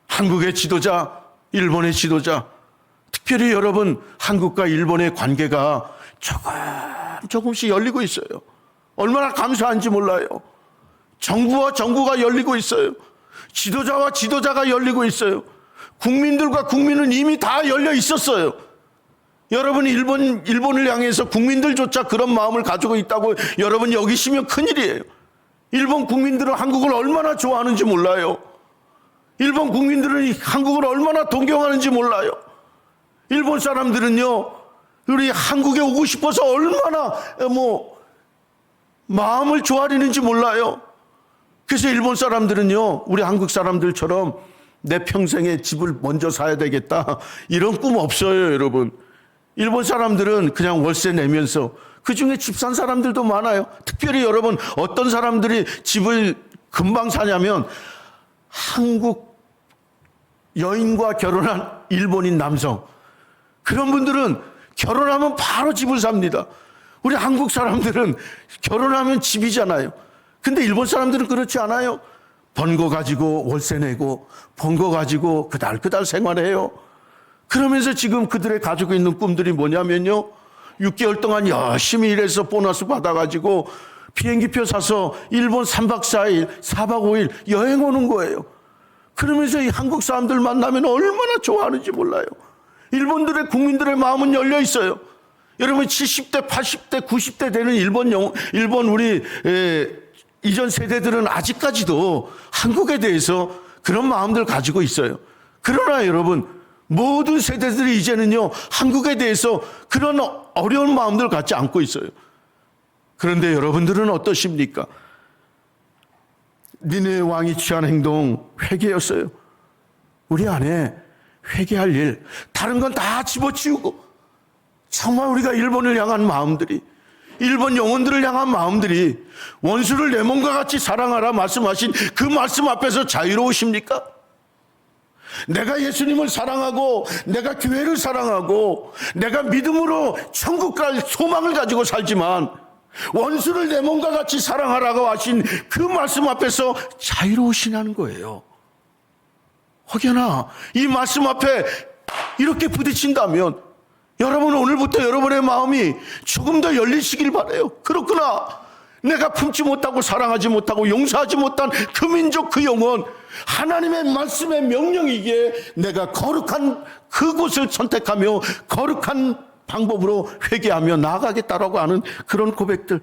한국의 지도자, 일본의 지도자, 특별히 여러분, 한국과 일본의 관계가 조금씩 열리고 있어요. 얼마나 감사한지 몰라요. 정부와 정부가 열리고 있어요. 지도자와 지도자가 열리고 있어요. 국민들과 국민은 이미 다 열려 있었어요. 여러분, 일본을 향해서 국민들조차 그런 마음을 가지고 있다고 여러분 여기시면 큰일이에요. 일본 국민들은 한국을 얼마나 좋아하는지 몰라요. 일본 국민들은 한국을 얼마나 동경하는지 몰라요. 일본 사람들은요, 우리 한국에 오고 싶어서 얼마나 마음을 조아리는지 몰라요. 그래서 일본 사람들은요, 우리 한국 사람들처럼 내 평생에 집을 먼저 사야 되겠다, 이런 꿈 없어요, 여러분. 일본 사람들은 그냥 월세 내면서, 그 중에 집 산 사람들도 많아요. 특별히 여러분, 어떤 사람들이 집을 금방 사냐면 한국 여인과 결혼한 일본인 남성, 그런 분들은 결혼하면 바로 집을 삽니다. 우리 한국 사람들은 결혼하면 집이잖아요. 근데 일본 사람들은 그렇지 않아요. 번 거 가지고 월세 내고 번 거 가지고 그달 생활해요. 그러면서 지금 그들의 가지고 있는 꿈들이 뭐냐면요, 6개월 동안 열심히 일해서 보너스 받아가지고 비행기표 사서 일본 3박 4일, 4박 5일 여행 오는 거예요. 그러면서 이 한국 사람들 만나면 얼마나 좋아하는지 몰라요. 일본들의 국민들의 마음은 열려 있어요. 여러분, 70대, 80대, 90대 되는 일본 우리 이전 세대들은 아직까지도 한국에 대해서 그런 마음들 가지고 있어요. 그러나 여러분, 모든 세대들이 이제는요, 한국에 대해서 그런 어려운 마음들 갖지 않고 있어요. 그런데 여러분들은 어떠십니까? 니느웨 왕이 취한 행동, 회개였어요. 우리 안에 회개할 일, 다른 건 다 집어치우고 정말 우리가 일본을 향한 마음들이, 일본 영혼들을 향한 마음들이 원수를 내 몸과 같이 사랑하라 말씀하신 그 말씀 앞에서 자유로우십니까? 내가 예수님을 사랑하고 내가 교회를 사랑하고 내가 믿음으로 천국 갈 소망을 가지고 살지만 원수를 내 몸과 같이 사랑하라고 하신 그 말씀 앞에서 자유로우시냐는 거예요. 혹여나 이 말씀 앞에 이렇게 부딪힌다면 여러분, 오늘부터 여러분의 마음이 조금 더 열리시길 바라요. 그렇구나, 내가 품지 못하고 사랑하지 못하고 용서하지 못한 그 민족, 그 영혼, 하나님의 말씀의 명령이기에 내가 거룩한 그곳을 선택하며 거룩한 방법으로 회개하며 나아가겠다라고 하는 그런 고백들.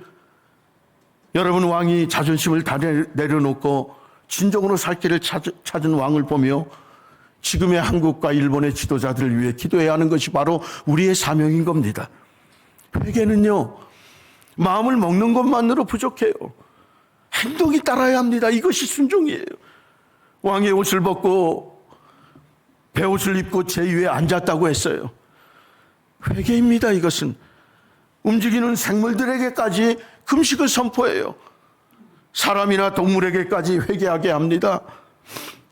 여러분, 왕이 자존심을 다 내려놓고 진정으로 살 길을 찾은 왕을 보며 지금의 한국과 일본의 지도자들을 위해 기도해야 하는 것이 바로 우리의 사명인 겁니다. 회개는요, 마음을 먹는 것만으로 부족해요. 행동이 따라야 합니다. 이것이 순종이에요. 왕의 옷을 벗고 베옷을 입고 제 위에 앉았다고 했어요. 회개입니다. 이것은 움직이는 생물들에게까지 금식을 선포해요. 사람이나 동물에게까지 회개하게 합니다.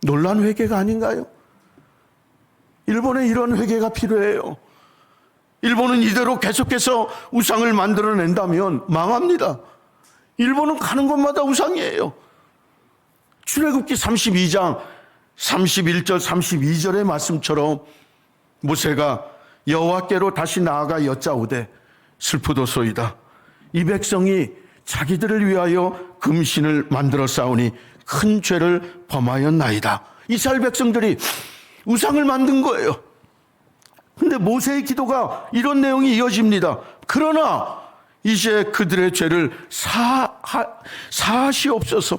놀란 회개가 아닌가요? 일본에 이런 회개가 필요해요. 일본은 이대로 계속해서 우상을 만들어낸다면 망합니다. 일본은 가는 곳마다 우상이에요. 출애굽기 32장 31절 32절의 말씀처럼 모세가 여호와께로 다시 나아가 여짜오되 슬프도소이다. 이 백성이 자기들을 위하여 금신을 만들어 싸우니 큰 죄를 범하였나이다. 이스라엘 백성들이 우상을 만든 거예요. 근데 모세의 기도가 이런 내용이 이어집니다. 그러나 이제 그들의 죄를 사하시옵소서.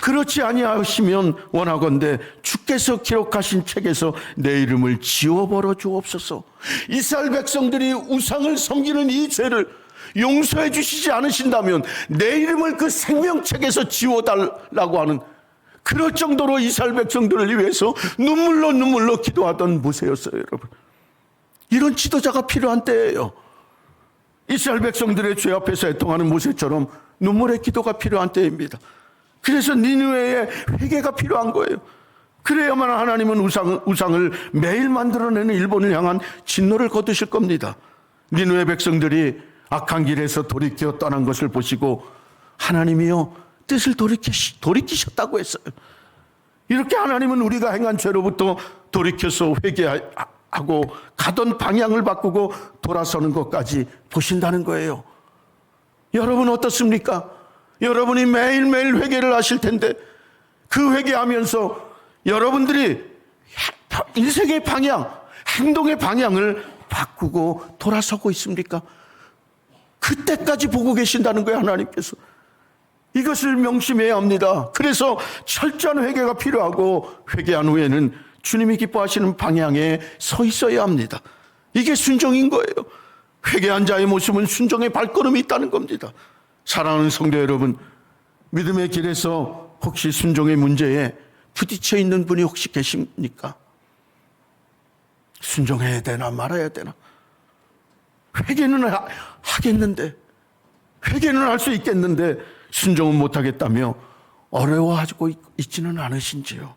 그렇지 아니하시면 원하건대 주께서 기록하신 책에서 내 이름을 지워버려 주옵소서. 이스라엘 백성들이 우상을 섬기는 이 죄를 용서해 주시지 않으신다면 내 이름을 그 생명책에서 지워달라고 하는, 그럴 정도로 이스라엘 백성들을 위해서 눈물로 기도하던 모세였어요. 여러분, 이런 지도자가 필요한 때예요. 이스라엘 백성들의 죄 앞에서 애통하는 모세처럼 눈물의 기도가 필요한 때입니다. 그래서 니느웨의 회개가 필요한 거예요. 그래야만 하나님은 우상을 매일 만들어내는 일본을 향한 진노를 거두실 겁니다. 니느웨 백성들이 악한 길에서 돌이켜 떠난 것을 보시고 하나님이요 뜻을 돌이키셨다고 했어요. 이렇게 하나님은 우리가 행한 죄로부터 돌이켜서 회개하고 가던 방향을 바꾸고 돌아서는 것까지 보신다는 거예요. 여러분 어떻습니까? 여러분이 매일매일 회개를 하실 텐데 그 회개하면서 여러분들이 인생의 방향, 행동의 방향을 바꾸고 돌아서고 있습니까? 그때까지 보고 계신다는 거예요, 하나님께서. 이것을 명심해야 합니다. 그래서 철저한 회개가 필요하고 회개한 후에는 주님이 기뻐하시는 방향에 서 있어야 합니다. 이게 순종인 거예요. 회개한 자의 모습은 순종의 발걸음이 있다는 겁니다. 사랑하는 성도 여러분, 믿음의 길에서 혹시 순종의 문제에 부딪혀 있는 분이 혹시 계십니까? 순종해야 되나 말아야 되나? 회개는 하겠는데, 회개는 할 수 있겠는데 순종은 못하겠다며 어려워하고 있지는 않으신지요?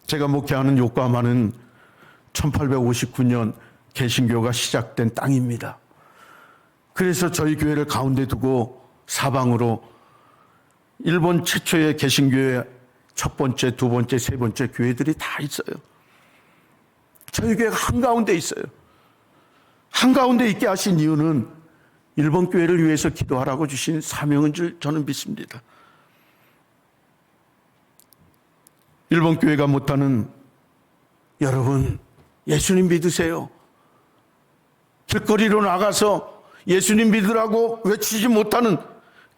제가 목회하는 요코하마는 1859년 개신교가 시작된 땅입니다. 그래서 저희 교회를 가운데 두고 사방으로 일본 최초의 개신교회 첫 번째, 두 번째, 세 번째 교회들이 다 있어요. 저희 교회가 한가운데 있어요. 한가운데 있게 하신 이유는 일본 교회를 위해서 기도하라고 주신 사명인 줄 저는 믿습니다. 일본 교회가 못하는 여러분, 예수님 믿으세요. 길거리로 나가서 예수님 믿으라고 외치지 못하는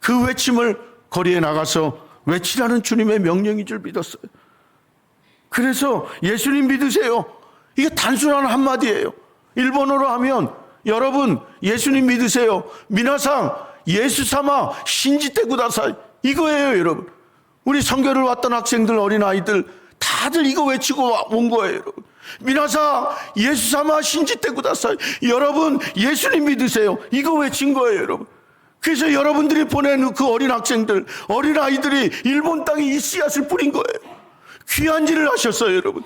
그 외침을 거리에 나가서 외치라는 주님의 명령인 줄 믿었어요. 그래서 예수님 믿으세요. 이게 단순한 한마디예요. 일본어로 하면 여러분 예수님 믿으세요. 미나상 예수사마 신지테 구다사이, 이거예요. 여러분, 우리 선교를 왔던 학생들, 어린아이들 다들 이거 외치고 온 거예요. 여러분, 미나상 예수사마 신지테 구다사이, 여러분 예수님 믿으세요. 이거 외친 거예요. 여러분, 그래서 여러분들이 보낸 그 어린 학생들, 어린아이들이 일본 땅에 이 씨앗을 뿌린 거예요. 귀한 일을 하셨어요. 여러분,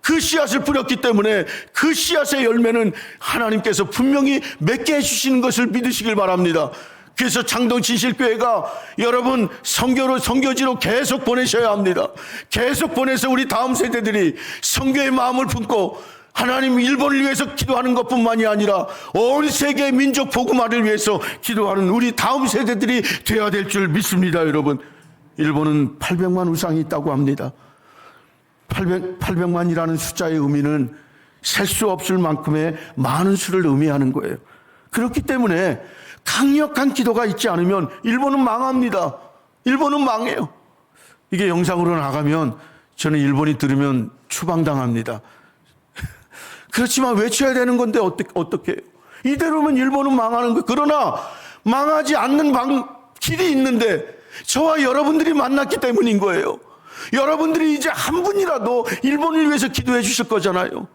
그 씨앗을 뿌렸기 때문에 그 씨앗의 열매는 하나님께서 분명히 맺게 해주시는 것을 믿으시길 바랍니다. 그래서 창동 진실교회가 여러분 선교지로 계속 보내셔야 합니다. 계속 보내서 우리 다음 세대들이 선교의 마음을 품고 하나님 일본을 위해서 기도하는 것뿐만이 아니라 온 세계 민족 복음화를 위해서 기도하는 우리 다음 세대들이 되어야 될 줄 믿습니다. 여러분, 일본은 800만 우상이 있다고 합니다. 800만이라는 숫자의 의미는 셀 수 없을 만큼의 많은 수를 의미하는 거예요. 그렇기 때문에 강력한 기도가 있지 않으면 일본은 망합니다. 일본은 망해요. 이게 영상으로 나가면 저는 일본이 들으면 추방당합니다. 그렇지만 외쳐야 되는 건데 어떻게 해요? 이대로면 일본은 망하는 거예요. 그러나 망하지 않는 길이 있는데 저와 여러분들이 만났기 때문인 거예요. 여러분들이 이제 한 분이라도 일본을 위해서 기도해 주실 거잖아요.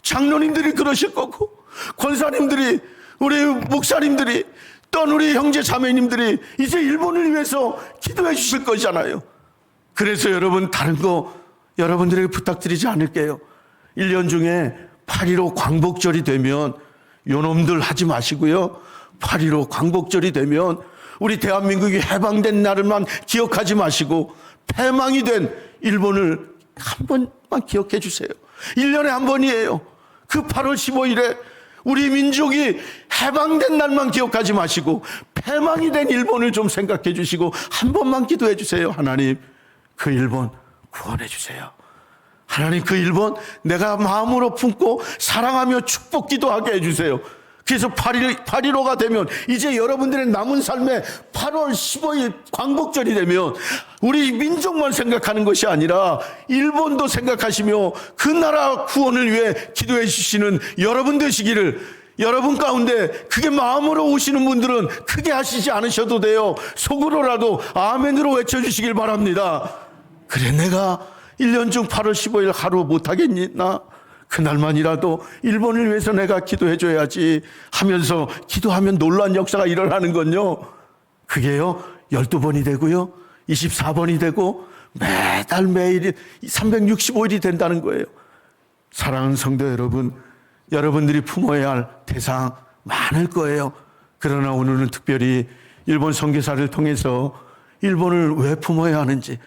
장로님들이 그러실 거고, 권사님들이, 우리 목사님들이, 떤 우리 형제 자매님들이 이제 일본을 위해서 기도해 주실 거잖아요. 그래서 여러분, 다른 거 여러분들에게 부탁드리지 않을게요. 1년 중에 8.15 광복절이 되면 요놈들 하지 마시고요. 8.15 광복절이 되면 우리 대한민국이 해방된 날을만 기억하지 마시고 패망이 된 일본을 한 번만 기억해 주세요. 1년에 한 번이에요. 그 8월 15일에 우리 민족이 해방된 날만 기억하지 마시고 패망이 된 일본을 좀 생각해 주시고 한 번만 기도해 주세요. 하나님, 그 일본 구원해 주세요. 하나님, 그 일본 내가 마음으로 품고 사랑하며 축복 기도하게 해주세요. 그래서 8.15가 되면 이제 여러분들의 남은 삶에 8월 15일 광복절이 되면 우리 민족만 생각하는 것이 아니라 일본도 생각하시며 그 나라 구원을 위해 기도해 주시는 여러분 되시기를, 여러분 가운데 그게 마음으로 오시는 분들은 크게 하시지 않으셔도 돼요. 속으로라도 아멘으로 외쳐주시길 바랍니다. 그래, 내가 1년 중 8월 15일 하루 못하겠나? 그날만이라도 일본을 위해서 내가 기도해줘야지 하면서 기도하면 놀라운 역사가 일어나는 건요, 그게요 12번이 되고요 24번이 되고 매달 매일 365일이 된다는 거예요. 사랑하는 성도 여러분, 여러분들이 품어야 할 대상 많을 거예요. 그러나 오늘은 특별히 일본 선교사를 통해서 일본을 왜 품어야 하는지,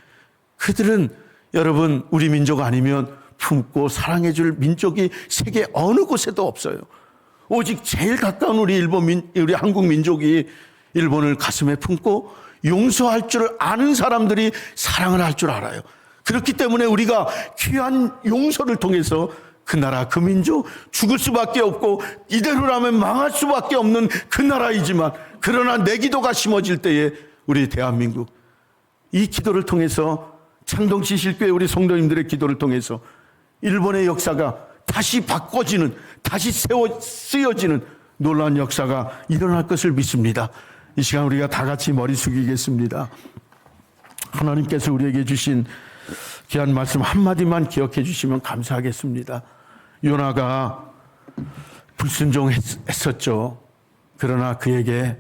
그들은 여러분 우리 민족 아니면 품고 사랑해 줄 민족이 세계 어느 곳에도 없어요. 오직 제일 가까운 우리 우리 한국 민족이 일본을 가슴에 품고 용서할 줄 아는 사람들이 사랑을 할 줄 알아요. 그렇기 때문에 우리가 귀한 용서를 통해서 그 나라 그 민족 죽을 수밖에 없고 이대로라면 망할 수밖에 없는 그 나라이지만, 그러나 내 기도가 심어질 때에 우리 대한민국, 이 기도를 통해서 창동지실교회 우리 성도님들의 기도를 통해서 일본의 역사가 다시 바꿔지는, 다시 쓰여지는 놀라운 역사가 일어날 것을 믿습니다. 이 시간 우리가 다 같이 머리 숙이겠습니다. 하나님께서 우리에게 주신 귀한 말씀 한마디만 기억해 주시면 감사하겠습니다. 요나가 불순종했었죠. 그러나 그에게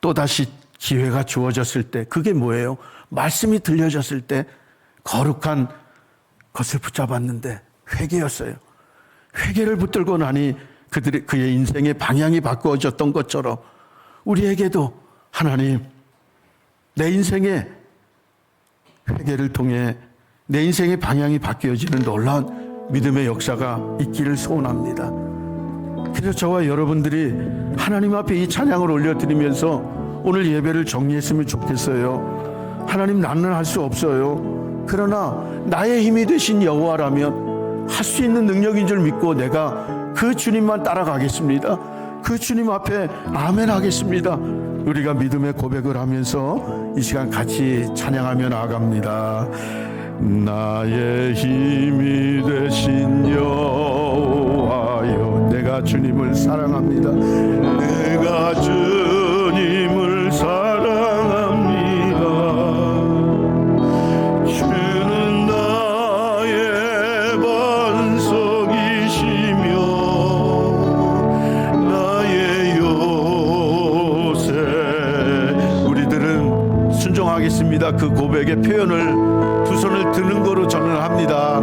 또다시 기회가 주어졌을 때, 그게 뭐예요? 말씀이 들려졌을 때 거룩한 것을 붙잡았는데 회개였어요. 회개를 붙들고 나니 그의 인생의 방향이 바꾸어졌던 것처럼 우리에게도 하나님, 내 인생의 회개를 통해 내 인생의 방향이 바뀌어지는 놀라운 믿음의 역사가 있기를 소원합니다. 그래서 저와 여러분들이 하나님 앞에 이 찬양을 올려드리면서 오늘 예배를 정리했으면 좋겠어요. 하나님, 나는 할 수 없어요. 그러나 나의 힘이 되신 여호와라면 할 수 있는 능력인 줄 믿고 내가 그 주님만 따라가겠습니다. 그 주님 앞에 아멘 하겠습니다. 우리가 믿음의 고백을 하면서 이 시간 같이 찬양하며 나아갑니다. 나의 힘이 되신 여호와여, 내가 주님을 사랑합니다. 내가 주님을 사랑합니다. 주는 나의 반석이시며 나의 요새. 우리들은 순종하겠습니다. 그 고백의 표현을 두 손을 드는 거로 저는 합니다.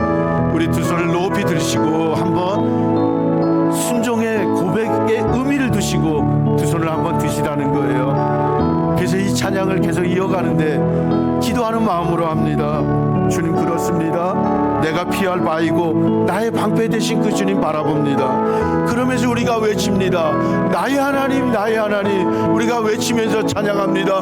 우리 두 손을 높이 들으시고 한번 순종의 고백의 의미를 두시고 두 손을 한번 드시라는 거예요. 그래서 이 찬양을 계속 이어가는데 기도하는 마음으로 합니다. 주님, 그렇습니다. 내가 피할 바이고 나의 방패 되신 그 주님 바라봅니다. 그러면서 우리가 외칩니다. 나의 하나님, 나의 하나님. 우리가 외치면서 찬양합니다.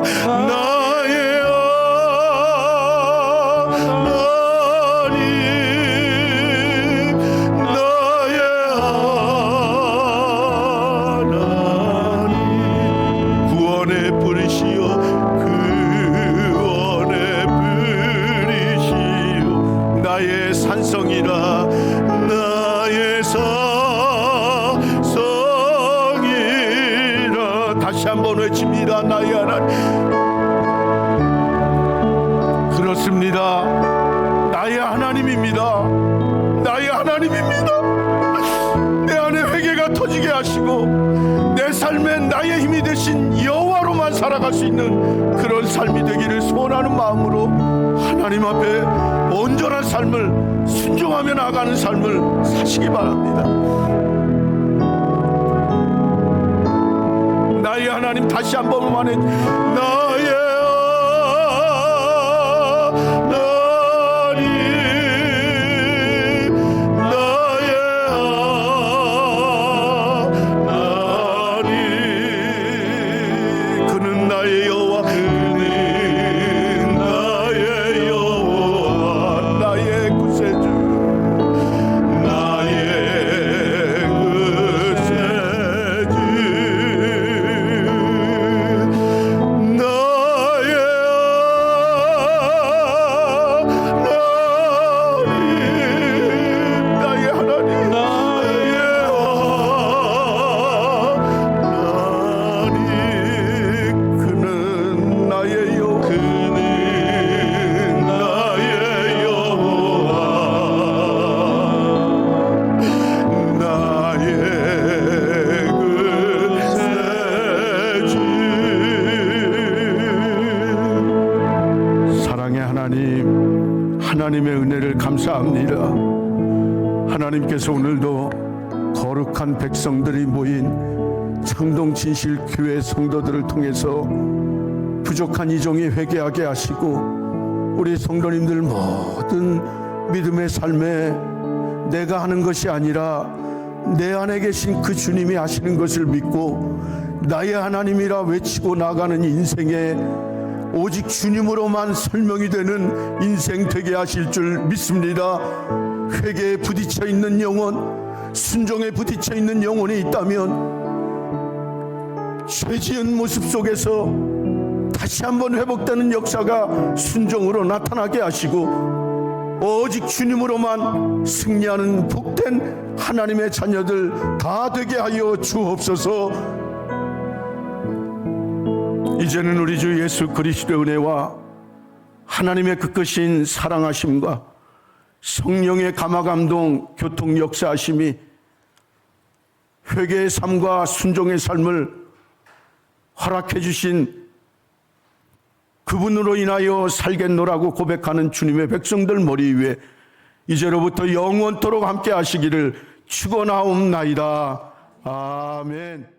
나의 산성이라 나의 산성이라. 다시 한번 외칩니다. 나의 하나님. 그렇습니다. 나의 하나님입니다. 나의 하나님입니다. 내 안에 회개가 터지게 하시고 내 삶에 나의 힘이 되신 삶이 되기를 소원하는 마음으로 하나님 앞에 온전한 삶을 순종하며 나가는 삶을 사시기 바랍니다. 나의 하나님, 다시 한 번 말해, 나의 하나님의 은혜를 감사합니다. 하나님께서 오늘도 거룩한 백성들이 모인 창동진실교회 성도들을 통해서 부족한 이종이 회개하게 하시고 우리 성도님들 모든 믿음의 삶에 내가 하는 것이 아니라 내 안에 계신 그 주님이 하시는 것을 믿고 나의 하나님이라 외치고 나가는 인생에 오직 주님으로만 설명이 되는 인생 되게 하실 줄 믿습니다. 회개에 부딪혀 있는 영혼, 순종에 부딪혀 있는 영혼이 있다면 죄지은 모습 속에서 다시 한번 회복되는 역사가 순종으로 나타나게 하시고 오직 주님으로만 승리하는 복된 하나님의 자녀들 다 되게 하여 주옵소서. 이제는 우리 주 예수 그리스도의 은혜와 하나님의 그 크신 사랑하심과 성령의 감화감동 교통 역사하심이 회개의 삶과 순종의 삶을 허락해 주신 그분으로 인하여 살겠노라고 고백하는 주님의 백성들 머리 위에 이제로부터 영원토록 함께 하시기를 축원하옵나이다. 아멘.